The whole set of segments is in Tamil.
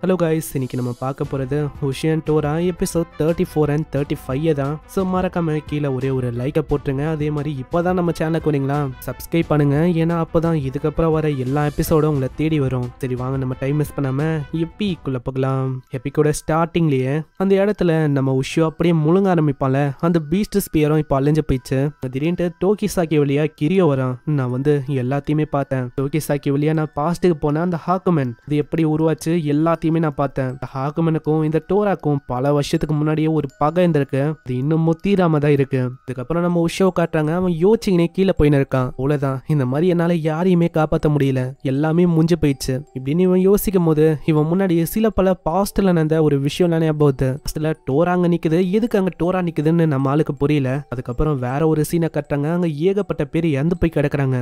ஹலோ கைஸ், இன்னைக்கு நம்ம பார்க்க போகிறது ஓஷியன் டோரா எபிசோட் 34 and 35 தான். ஸோ மறக்காம கீழே ஒரே ஒரு லைக்கை போட்டுருங்க. அதே மாதிரி இப்போ தான் நம்ம சேனலுக்கு வரீங்களா, சப்ஸ்கிரைப் பண்ணுங்க. ஏன்னா அப்போ தான் இதுக்கப்புறம் வர எல்லா எபிசோடும் உங்களை தேடி வரும். சரி வாங்க, நம்ம டைம் மிஸ் பண்ணாமல் எப்பிக்குள்ளே போகலாம். எப்பிக்கோட ஸ்டார்டிங்லேயே அந்த இடத்துல நம்ம உஷு அப்படியே முழுங்க ஆரம்பிப்பால. அந்த பீஸ்ட் ஸ்பியரும் இப்போ அழிஞ்சு போயிடுச்சு. திடீர்னு டோக்கிசாக்கி வழியா கிரியோ வரான். நான் எல்லாத்தையுமே பார்த்தேன். டோக்கிசாக்கி வழியா நான் பாஸ்ட்டுக்கு போனேன். அந்த ஹாக்குமன் இது எப்படி உருவாச்சு எல்லாத்தையுமே நான் பார்த்தேன். ஹாக்குமனுக்கும் இந்த டோராக்கும் பல வருஷத்துக்கு முன்னாடியே ஒரு பகை இருந்திருக்கு. அது இன்னும் தீராம தான் இருக்கு. இதுக்கப்புறம் நம்ம உஷோ காட்டுறாங்க. அவன் யோசிச்சுக்கினே கீழே போயின்னு இருக்கான். அவ்வளவுதான், இந்த மாதிரி என்னால யாரையுமே காப்பாற்ற முடியல, எல்லாமே முடிஞ்சு போயிடுச்சு இப்படின்னு இவன் யோசிக்கும் போது இவன் முன்னாடி சில பல பாஸ்ட்ல நடந்த ஒரு விஷயம் ஞாபகத்து. பாஸ்ட்ல டோரா அங்க நிக்குது. எதுக்கு அங்க டோரா நிக்குதுன்னு நம்ம ஆளுக்கு புரியல. அதுக்கப்புறம் வேற ஒரு சீனை கட்டுறாங்க. அங்க ஏகப்பட்ட பேர் இறந்து போய் கிடக்குறாங்க.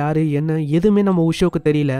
யாரு என்ன எதுவுமே நம்ம உஷோக்கு தெரியல.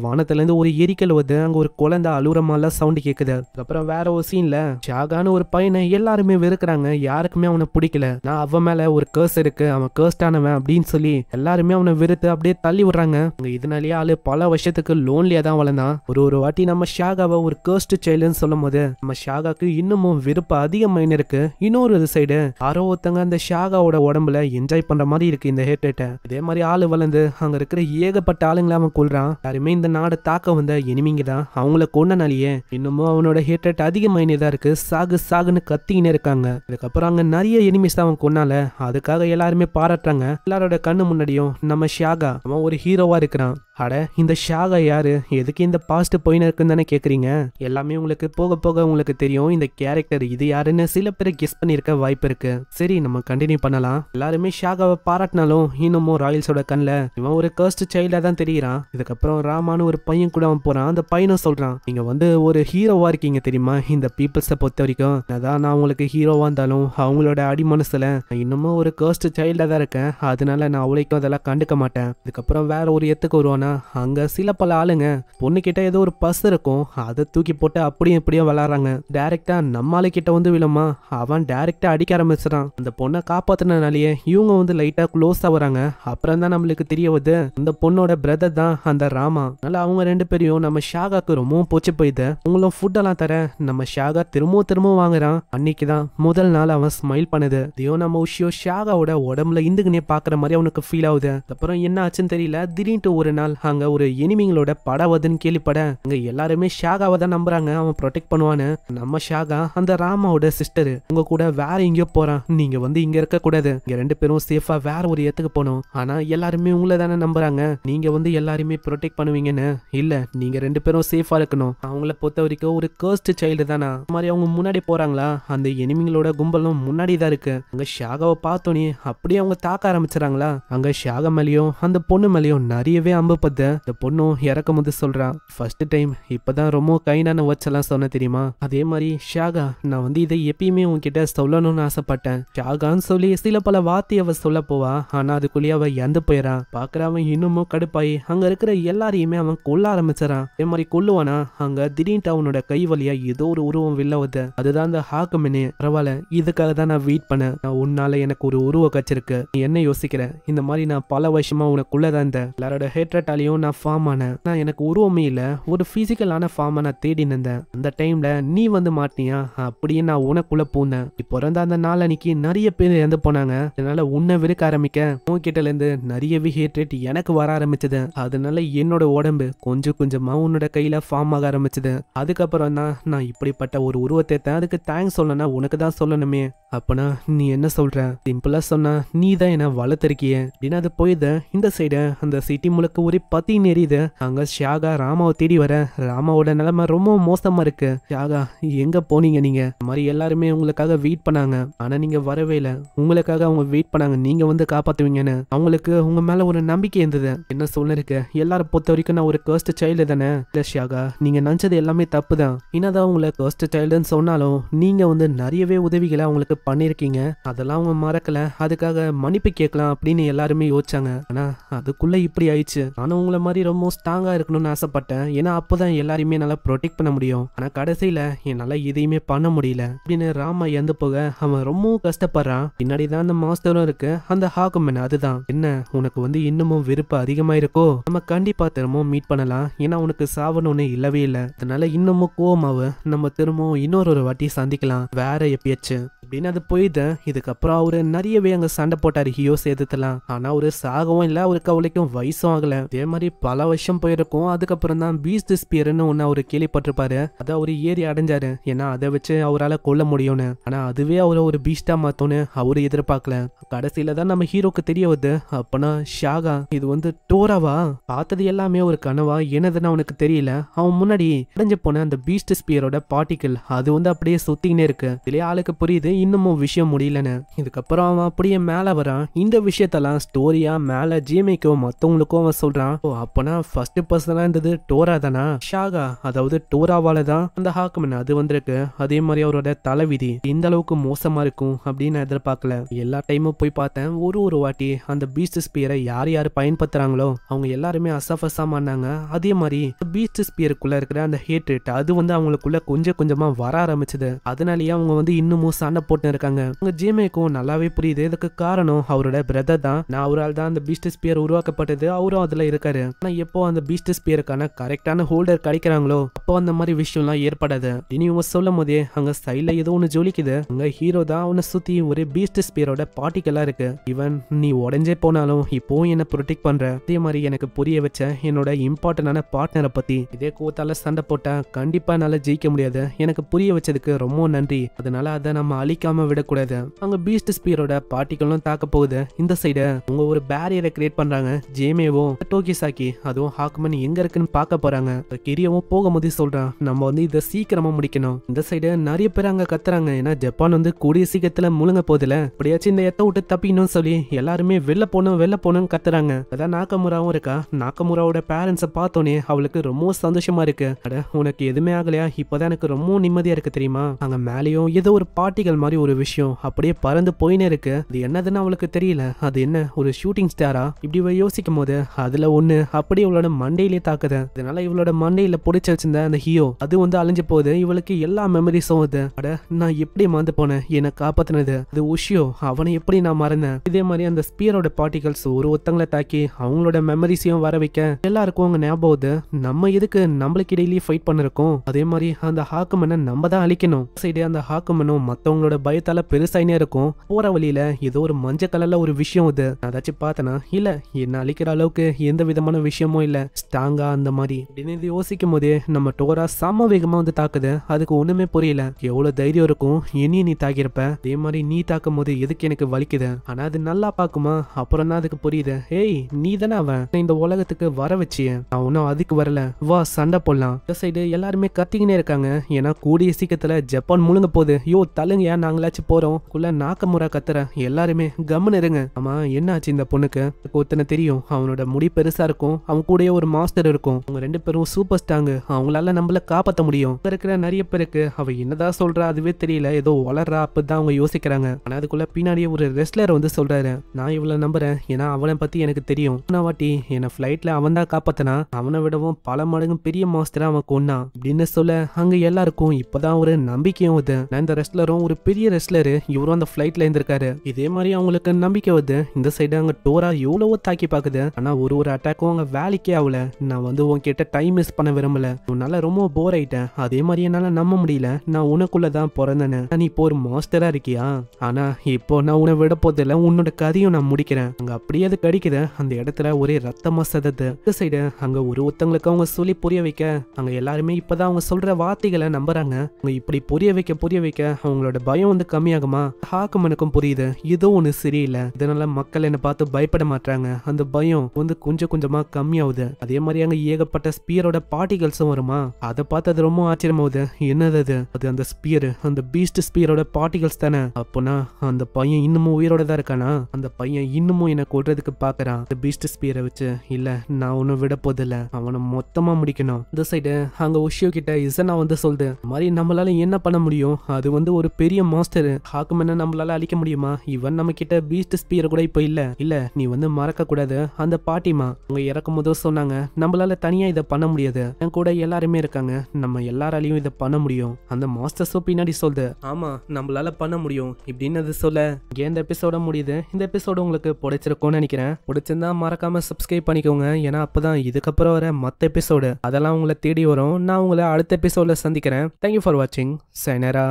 வானத்துல இருந்து ஒரு எரிக்கல் வருது. அங்க ஒரு குழந்தை அழுற மாதிரிலாம் சவுண்ட் கேக்குது. அதுக்கப்புறம் வேற ஒரு சீன்ல ஷாகான்னு ஒரு பையனை எல்லாருமே வெறுக்கிறாங்க. யாருக்குமே அவனை பிடிக்கல. நான் அவன் மேல ஒரு கேர்ஸ் இருக்கு, அவன் கேர்ஸ்டானவன் அப்படின்னு சொல்லி எல்லாருமே அவனை வெறுத்து அப்படியே தள்ளி விடுறாங்க. இதனாலேயே ஆளு பல வருஷத்துக்கு லோன்லியா தான் வளர்ந்தான். ஒரு வாட்டி நம்ம ஷாகாவை ஒரு கேர்ஸ்ட் சைல்டுன்னு சொல்லும் போது நம்ம ஷாகாக்கு இன்னமும் விருப்பம் அதிகமாயின்னு இருக்கு. இன்னொரு சைடு யாரோ ஒருத்தங்க அந்த ஷாகாவோட உடம்புல என்ஜாய் பண்ற மாதிரி இருக்கு இந்த ஹேட்டை. இதே மாதிரி ஆளு வளர்ந்து அங்க இருக்கிற ஏகப்பட்ட ஆளுங்களை அவன் கொள்றான். யாருமே இந்த நாடு தாக்க வந்த எனிமிங்க தான். அவங்கள கொண்டனாலேயே இன்னமும் அவனோட ஹேட்ரேட் அதிகமாயினே தான் இருக்கு. சாகு சாகுன்னு கத்திக்கினே இருக்காங்க. இதுக்கப்புறம் அங்க நிறைய எனிமிஸ் தான் அவன் கொன்னால. அதுக்காக எல்லாருமே பாராட்டுறாங்க. எல்லாரோட கண்ணு முன்னாடியும் நம்ம ஷாகா அவன் ஒரு ஹீரோவா இருக்கிறான். அட, இந்த ஷாகா யாரு, எதுக்கு இந்த பாஸ்ட் போயின்னு இருக்குன்னு தானே கேக்குறீங்க. எல்லாமே உங்களுக்கு போக போக உங்களுக்கு தெரியும். இந்த கேரக்டர் இது யாருன்னு சில பேர் கெஸ் பண்ணிருக்க வாய்ப்பு இருக்கு. சரி, நம்ம கண்டினியூ பண்ணலாம். எல்லாருமே ஷாகாவை பாராட்டினாலும் இன்னமும் ராயல்ஸோட கண்ணில் இவன் ஒரு கர்ஸ்ட் சைல்டா தான் தெரியுறான். இதுக்கப்புறம் ராமானு ஒரு பையன் கூட அவன் போறான். அந்த பையனும் சொல்றான், நீங்க ஒரு ஹீரோவா இருக்கீங்க தெரியுமா இந்த பீப்புள்ஸை பொறுத்த வரைக்கும். அதான் நான் உங்களுக்கு ஹீரோவா இருந்தாலும் அவங்களோட அடி மனசுல இன்னமும் ஒரு கர்ஸ்ட் சைல்டா தான் இருக்கேன். அதனால நான் அவளைக்கும் அதெல்லாம் கண்டுக்க மாட்டேன். இதுக்கப்புறம் வேற ஒரு எத்துக்கு வருவானா. அங்க சில பல ஆளுங்க பொண்ணு கிட்ட ஏதோ ஒரு பஸ் இருக்கும், அதை தூக்கி போட்டு அப்படியும் இப்படியும் விளாடுறாங்க. டைரக்டா நம்ம ஆளு கிட்ட விழுமா, அவன் டைரக்டா அடிக்க ஆரம்பிச்சிடான். அந்த பொண்ணை காப்பாத்தினாலேயே இவங்க லைட்டா க்ளோஸா வராங்க. அப்புறம் தான் நம்மளுக்கு தெரிய வருது அந்த பொண்ணோட பிரதர் தான் அந்த ராமா. அதனால அவங்க ரெண்டு பேரையும் நம்ம ஷாகாக்கு ரொம்பவும் போச்சு போயிது. அவங்களும் ஃபுட் எல்லாம் தர நம்ம ஷாகா திரும்பவும் வாங்குறான். அன்னைக்குதான் முதல் நாள் அவன் ஸ்மைல் பண்ணுது. இதையோ நம்ம உஷியோ ஷாகாவோட உடம்புல இந்துக்குனே பாக்குற மாதிரி அவனுக்கு ஃபீல் ஆகுது. அப்புறம் என்ன ஆச்சுன்னு தெரியல. திடீர்னு ஒரு நாள் அங்க ஒரு எனிமிங்களோட படம் வருதுன்னு கேள்விப்பட அங்க எல்லாருமே ஷாகாவை தான் நம்புறாங்க. அவன் ப்ரொடெக்ட் பண்ணுவான்னு. நம்ம ஷாகா அந்த ராமாவோட சிஸ்டர் உங்க கூட வேற எங்கேயோ போறான். நீங்க இங்க இருக்க கூடாது, இங்க ரெண்டு பேரும் சேஃபா வேற ஒரு இடத்துக்கு போனோம். ஆனா எல்லாருமே உங்களை தானே நம்புறாங்க, நீங்க எல்லாருமே ப்ரொடெக்ட் பண்ணுவீங்கன்னு. இல்ல, நீங்க ரெண்டு பேரும் சேஃபா இருக்கணும். அவங்கள பொறுத்த வரைக்கும் ஒரு கர்ஸ்ட் சைல்டு தானா. மாதிரி அவங்க முன்னாடி போறாங்களா, அந்த எனிமிங்களோட கும்பலும் முன்னாடி தான் இருக்கு. அங்க ஷாகாவை பார்த்தோன்னே அப்படியே அவங்க தாக்க ஆரம்பிச்சுறாங்களா. அங்க ஷாகா மேலேயும் அந்த பொண்ணு மேலேயும் நிறையவே அம்பு பத்த. இந்த பொண்ணும் இறக்கும் போது சொல்றான், ஃபர்ஸ்ட் டைம் இப்பதான் ரொம்ப கைண்டான வேர்ட்ஸ் எல்லாம் சொன்ன தெரியுமா. அதே மாதிரி ஷாகா, நான் இதை எப்பயுமே உன்கிட்ட சொல்லணும்னு ஆசைப்பட்டேன். ஷாகான்னு சொல்லி சில பல வார்த்தை அவ சொல்ல போவா. ஆனா அதுக்குள்ளேயே அவ இறந்து போயிடறான். பாக்குறவன் இன்னமும் கடுப்பாயி அங்க இருக்கிற எல்லாரையுமே அவன் கொல்ல ஆரம்பிச்சிடறான். அதே மாதிரி கொல்லுவானா அங்க திடீர்னு அவனோட கை வழியா ஏதோ ஒரு உருவம் வெளில வருது. அதுதான் அந்த ஹாக்குமனே. பரவாயில்ல, இதுக்காக தான் நான் வெயிட் பண்ணேன். நான் உன்னால எனக்கு ஒரு உருவம் கச்சிருக்கு. நீ என்ன யோசிக்கிற, இந்த மாதிரி நான் பல வருஷமா உனக்குள்ளதான் இருந்தேன். எல்லாரோட ஹேட்ரட்டாலையும் நான் ஃபார்ம் ஆனேன். நான் எனக்கு உருவமே இல்ல, ஒரு பிசிக்கலான ஃபார்மை நான் தேடி நின்றேன். அந்த டைம்ல நீ மாட்டினியா, அப்படியே நான் உனக்குள்ள பூந்தேன். இப்போ பிறந்த அந்த நாளன்னைக்கு நிறைய பேர் இறந்து போனாங்க. அதனால உன்னை வெறுக்க ஆரம்பிக்க உன்கிட்ட இருந்து நிறையவே ஹேட்ரேட் எனக்கு வர ஆரம்பிச்சது. அதனால என்னோட உடம்பு கொஞ்சம் கொஞ்சமா உன்னோட கையில ஃபார்ம் ஆக ஆரம்பிச்சது. அதுக்கப்புறம் தான் நான் இப்படிப்பட்ட ஒரு உருவத்தை அதுக்கு தேங்க்ஸ் சொல்லணும்னா உனக்கு தான் சொல்லணுமே. அப்பனா நீ என்ன சொல்ற, சிம்பிளா சொன்னா நீ தான் என்ன வளர்த்திருக்கிய அப்படின்னு அது போயுது. இந்த சைடு அந்த சிட்டி முழுக்க ஒரு பத்தி நெறியுது. அங்க ஷாகா ராமாவை தேடி வர. ராமாவோட நிலைமை ரொம்ப மோசமா இருக்கு. ஷாகா, எங்க போனீங்க நீங்க? இந்த மாதிரி எல்லாருமே உங்களுக்காக வெயிட் பண்ணாங்க, ஆனா நீங்க வரவே இல்லை. உங்களுக்காக அவங்க வெயிட் பண்ணாங்க, நீங்க காப்பாத்துவீங்கன்னு. அவங்களுக்கு உங்க மேல ஒரு நம்பிக்கை இருந்தது. என்ன சொல்லிருக்கு, எல்லாரும் பொறுத்த வரைக்கும் நான் ஒரு கர்ஸ்ட் சைல்டு தானே. இல்ல ஷாகா, நீங்க நினைச்சது எல்லாமே தப்பு தான். என்னதான் உங்களை கர்ஸ்ட் சைல்டுன்னு சொன்னாலும் நீங்க நிறையவே உதவிகளை அவங்களுக்கு பண்ணிருக்கீங்க. அதெல்லாம் அவங்க மறக்கல. அதுக்காக மன்னிப்பு கேட்கலாம் அப்படின்னு எல்லாருமே யோசிச்சாங்க. ஆனா அதுக்குள்ள இப்படி ஆயிடுச்சு. ஆனா நானும் உங்களை மாதிரி ரொம்ப ஸ்ட்ராங்கா இருக்கணும்னு ஆசைப்பட்டேன். ஏன்னா அப்போதான் எல்லாரையுமே நல்லா ப்ரொடெக்ட் பண்ண முடியும். ஆனா கடைசியில என்னால எதையுமே பண்ண முடியல அப்படின்னு ராமா இறந்து போக அவன் ரொம்பவும் கஷ்டப்படுறான். பின்னாடிதான் அந்த மாஸ்டரும் இருக்கு, அந்த ஹாக்குமன். அதுதான் என்ன உனக்கு இன்னமும் விருப்பம் அதிகமா இருக்கோ, நம்ம கண்டிப்பா திரும்பவும் மீட் பண்ணலாம். ஏன்னா உனக்கு சாவணும்னு இல்லவே இல்லை. அதனால இன்னமும் கோவமாவு நம்ம திரும்பவும் இன்னொரு வாட்டி சந்திக்கலாம் வேற எப்பயாச்சு அப்படின்னு அது போயிது. இதுக்கப்புறம் அவரு நிறையவே அங்க சண்டை போட்டாரு ஹியோ சேர்த்துலாம். ஆனா அவரு சாகவும் இல்லை, அவருக்கு அவளுக்கும் வயசும் ஆகல. இதே மாதிரி பல வருஷம் போயிருக்கும். அதுக்கப்புறம் தான் பீஸ்ட் ஸ்பியர்னு ஒன்னு அவரு கேள்விப்பட்டிருப்பாரு. அதை அவரு ஏறி அடைஞ்சாரு. ஏன்னா அதை வச்சு அவரால் கொல்ல முடியும்னு. ஆனா அதுவே அவரை ஒரு பீஸ்டா மாத்தோன்னு அவரு எதிர்பார்க்கல. கடைசியில தான் நம்ம ஹீரோக்கு தெரிய வருது, அப்பனா ஷாகா இது டோராவா? பார்த்தது எல்லாமே ஒரு கனவா என்னதுன்னு அவனுக்கு தெரியல. அவன் முன்னாடி அடைஞ்சு போன அந்த பீஸ்ட் ஸ்பியரோட பார்ட்டிகிள் அது அப்படியே சுத்தினே இருக்கு. இதுலயே ஆளுக்கு புரியுது இன்னமும் விஷயம் முடியலன்னு. இதுக்கப்புறம் அவன் அப்படியே மேல வரான். இந்த விஷயத்தெல்லாம் ஸ்டோரியா மேல ஜிஎம்ஐக்கும் மத்தவங்களுக்கும் அவன் சொல்றான். ஓ அப்பனா ஃபர்ஸ்ட் பர்சனா இருந்தது டோரா தானா? ஷாகா அதாவது டோராவால தான் அந்த ஹாக்குமன் அது வந்திருக்கு. அதே மாதிரி அவரோட தலைவிதி இந்த அளவுக்கு மோசமா இருக்கும் அப்படின்னு நான் எதிர்பார்க்கல. எல்லா டைமும் போய் பார்த்தேன். ஒரு வாட்டி அந்த பீஸ்ட் ஸ்பியரை யார் பயன்படுத்துறாங்களோ அவங்க எல்லாருமே அசஃபசாமானாங்க. அதே மாதிரி பீஸ்ட் ஸ்பியருக்குள்ள இருக்கிற அந்த ஹேட்ரேட் அது அவங்களுக்குள்ள கொஞ்சம் கொஞ்சமா வர ஆரம்பிச்சது. அதனாலயே அவங்க இன்னமும் சண்டை போட்டு இருக்காங்க. உங்க ஜிஎம்ஐக்கும் நல்லாவே புரியுது இதுக்கு காரணம் அவரோட பிரதர் தான். நான் அவரால் தான் அந்த பீஸ்ட் ஸ்பியர் உருவாக்கப்பட்டது, அவரும் அதுல இருக்காரு. ஆனா எப்போ அந்த பீஸ்ட் ஸ்பியருக்கான கரெக்டான ஹோல்டர் கிடைக்கிறாங்களோ அப்போ அந்த மாதிரி விஷயம்லாம் ஏற்படாது. இனி இவங்க சொல்லும் போதே அங்க சைட்ல ஏதோ ஒண்ணு ஜொலிக்குது. அங்க ஹீரோ தான் அவனை சுத்தி ஒரு பீஸ்ட் ஸ்பியரோட பார்ட்டிகளா இருக்கு. இவன் நீ உடஞ்சே போனாலும் இப்போ என்ன ப்ரொடெக்ட் பண்ற. அதே மாதிரி எனக்கு புரிய வச்ச என்னோட இம்பார்ட்டன்டான பார்ட்னரை பத்தி இதே கோத்தால சண்டை போட்டா கண்டிப்பா என்னால ஜெயிக்க முடியாது. எனக்கு புரிய வச்சதுக்கு ரொம்ப நன்றி. அதனால அதை நம்ம அழிக்காம விடக்கூடாது. அங்க பீஸ்ட் ஸ்பியரோட பார்ட்டிகளும் தாக்க போகுது. இந்த சைடு அவங்க ஒரு பேரியரை கிரியேட் பண்றாங்க. ஜேமேவும் டோகிசாக்கி அதுவும் ஹாக்குமன் எங்க இருக்குன்னு பார்க்க போறாங்க. கிரியவும் போகும்போது சொல்றான் நம்ம இதை சீக்கிரமா முடிக்கணும். இந்த சைடு நிறைய பேர் அங்க கத்துறாங்க. ஏன்னா ஜப்பான் கூடிய சீக்கிரத்துல முழுங்க போதில்ல, அப்படியாச்சும் இந்த எத்த விட்டு தப்பிக்கணும்னு சொல்லி எல்லாருமே வெளில போகணும்னு கத்துறாங்க. அதான் நாக்கமுராவும் இருக்கா. நாக்கமுராவோட பேரண்ட்ஸை பார்த்தோன்னே அவளுக்கு ரொம்ப சந்தோஷமா இருக்கு. அட உனக்கு எதுவுமே ஆகலையா? இப்பதான் எனக்கு ரொம்ப நிம்மதியா இருக்கு தெரியுமா? அங்க மேலேயும் ஏதோ ஒரு பார்ட்டிகள் மாதிரி ஒரு விஷயம் அப்படியே பறந்து போயினே இருக்கு. அது என்னதுன்னு அவளுக்கு தெரியல. அது என்ன ஒரு ஷூட்டிங் ஸ்டாரா? இப்படி யோசிக்கும் போது அதுல ஒண்ணு அப்படியே இவளோட மண்டையிலே தாக்குது. அதனால இவளோட மண்டையில பிடிச்சு வச்சிருந்த அந்த ஹியோ அது அழிஞ்சு போகுது. இவளுக்கு எல்லா மெமரிஸும் வருது. அட நான் எப்படி மறந்து போனேன், என்னை காப்பாத்தினது அது உஷியோ, அவனை எப்படி நான் மறந்தேன். இதே மாதிரி அந்த ஸ்பியரோட பார்ட்டிகல்ஸ் ஒருத்தங்களை தாக்கி அவங்களோட மெமரிஸையும் வர வைக்க எல்லாருக்கும் அவங்க ஞாபகம் வருது. நம்ம எதுக்கு நம்மளுக்கு இடையிலேயே ஃபைட் பண்ணிருக்கோம். அதே மாதிரி அந்த ஹாக்குமனை நம்ம தான் அழிக்கணும். சைடு அந்த ஹாக்குமனும் மத்தவங்களோட பயத்தால பெருசாயினே இருக்கும். போற வழியில ஏதோ ஒரு மஞ்சள் கலர்ல ஒரு விஷயம் இது அதாச்சும் பார்த்தனா இல்ல என்ன அழிக்கிற அளவுக்கு எந்த விதமான விஷயமும் இல்ல, ஸ்ட்ராங்கா அந்த மாதிரி அப்படின்னு யோசிக்கும் போதே நம்ம டோரா சம வேகமா தாக்குது. அதுக்கு ஒண்ணுமே புரியல. எவ்வளவு தைரியம் இருக்கும் இனியும் நீ தாக்கியிருப்ப. அதே மாதிரி நீ தாக்கும் போது எதுக்கு எனக்கு வலிக்குது. ஆனா அது நல்லா பாக்குமா அப்புறம் தான் அதுக்கு புரியுது. ஏய் நீ தானே அவன் இந்த உலகத்துக்கு வர வச்சிய, நான் ஒன்னும் அதுக்கு வரல, வா சண்டை போடலாம். இந்த சைடு எல்லாருமே கத்திக்கினே இருக்காங்க. ஏன்னா கூடிய சீக்கிரத்துல ஜப்பான் முழுங்க போகுது. யோ தள்ளுங்க ஏன் நாங்களாச்சும் போறோம். நாக்கமுரா கத்துற எல்லாருமே கம்முன்னு இருங்க. ஆமா என்ன ஆச்சு இந்த பொண்ணுக்கு? ஒருத்தனை தெரியும் அவனோட முடி பெருசா இருக்கும், அவன் கூட ஒரு மாஸ்டர் இருக்கும். அவங்க ரெண்டு பேரும் சூப்பர் ஸ்ட்ராங், அவங்களால நம்மள காப்பாற்ற முடியும். இருக்கிற நிறைய பேருக்கு அவ என்னதான் சொல்றா அதுவே தெரியல, ஏதோ வளர்றா அப்பதான் அவங்க யோசிக்கிறாங்க. ஆனா அதுக்குள்ள பின்னாடியே ஒரு ரெஸ்லர் சொல்றாரு, நான் இவ்வளவு நம்புறேன் ஏன்னா அவனை பத்தி எனக்கு தெரியும். வாட்டி என்ன பிளைட்ல அவன் தான் காப்பாத்தனா, அவனை விடவும் பல மடங்கு பெரிய மாஸ்டரா அவன் கொன்னா அப்படின்னு சொல்ல அங்க எல்லாருக்கும் இப்பதான் ஒரு நம்பிக்கையும் வருது. இந்த ரெஸ்லரும் ஒரு பெரிய ரெஸ்லரு, இவரும் அந்த பிளைட்ல இருந்திருக்காரு. இதே மாதிரி அவங்களுக்கு நம்பிக்கை வருது. இந்த சைடு அங்க டோரா எவ்வளவோ தாக்கி பாக்குது. ஆனா ஒரு அட்டாக்கும் அங்க வேலைக்கே ஆகல. நான் உன்கிட்ட டைம் மிஸ் பண்ண விரும்பல, உன்னால ரொம்ப போர் ஆயிட்டேன். அதே மாதிரி என்னால நம்ப முடியல, நான் உனக்குள்ளதான் பிறந்தேன்னு. நீ இப்போ ஒரு மாஸ்டரா இருக்கியா? ஆனா இப்போ நான் உன்னை விட போதில்ல, உன்னோட கதையும் நான் முடிக்கிறேன். அங்க அப்படியே அது கடிக்குது. அந்த இடத்துல ஒரே ரத்தமா சதது. இந்த சைடு அங்க ஒருத்தங்களுக்கு அவங்க சொல்லி புரிய வைக்க அங்க எல்லாருமே இப்பதான் அவங்க சொல்ற வார்த்தைகளை நம்புறாங்க. அவங்க இப்படி புரிய வைக்க அவங்களோட பயம் கம்மியாகுமா? ஹாக்குமனுக்கும் புரியுது ஏதோ ஒண்ணு சரியில்லை. இதனால மக்கள் என்ன பார்த்து பயப்பட மாட்டாங்க. அந்த பயம் கொஞ்சம் கொஞ்சமா கம்மியாகுது. அதே மாதிரி அங்க ஏகப்பட்ட ஸ்பியரோட பார்ட்டிகல்ஸும் வருமா? அதை பார்த்து அது ரொம்ப ஆச்சரியமாகுது. என்னது அது அந்த ஸ்பியர், அந்த பீஸ்ட் ஸ்பியரோட பார்ட்டிகல்ஸ் தானே. அப்போனா அந்த பையன் இன்னமும் உயிரோட தான் இருக்கானா? அந்த பையன் இன்னமும் என்ன கொல்றதுக்கு பாக்குறான். அந்த பீஸ்ட் ஸ்பியரை வச்சு இல்ல நான் ஒன்னும் விட போதில்ல, அவனை மொத்தமா முடிக்கணும். இந்த சைடு அங்க உஷியோ கிட்ட இசனா சொல்லுது, மாதிரி நம்மளால என்ன பண்ண முடியும்? அது ஒரு பெரிய மாஸ்டர் ஹாக்குமேனை நம்மளால அழிக்க முடியுமா? இவன் நம்ம கிட்ட பீஸ்ட் ஸ்பீர் கூட இப்போ இல்ல நீ வந்து மறக்க கூடாது. அந்த பாட்டிமா அவங்க இறக்கும் போது சொன்னாங்க நம்மளால தனியா இதை பண்ண முடியாது, என் கூட எல்லாருமே இருக்காங்க, நம்ம எல்லாராலையும் இதை பண்ண முடியும். அந்த மாஸ்டர்ஸோ பின்னாடி சொல்லுது ஆமா நம்மளால பண்ண முடியும் இப்படின்னு அது சொல்ல இங்கே இந்த எபிசோட முடியுது. இந்த எபிசோட உங்களுக்கு பிடிச்சிருக்கும்னு நினைக்கிறேன். பிடிச்சிருந்தா மறக்காம சப்ஸ்கிரைப் பண்ணிக்கோங்க. ஏன்னா அப்பதான் இதுக்கப்புறம் வர மற்ற எபிசோடு அதெல்லாம் உங்களை தேடி வரும். நான் உங்களை அடுத்த எபிசோட்ல சந்திக்கிறேன். தேங்க்யூ ஃபார் வாட்சிங். சைனரா.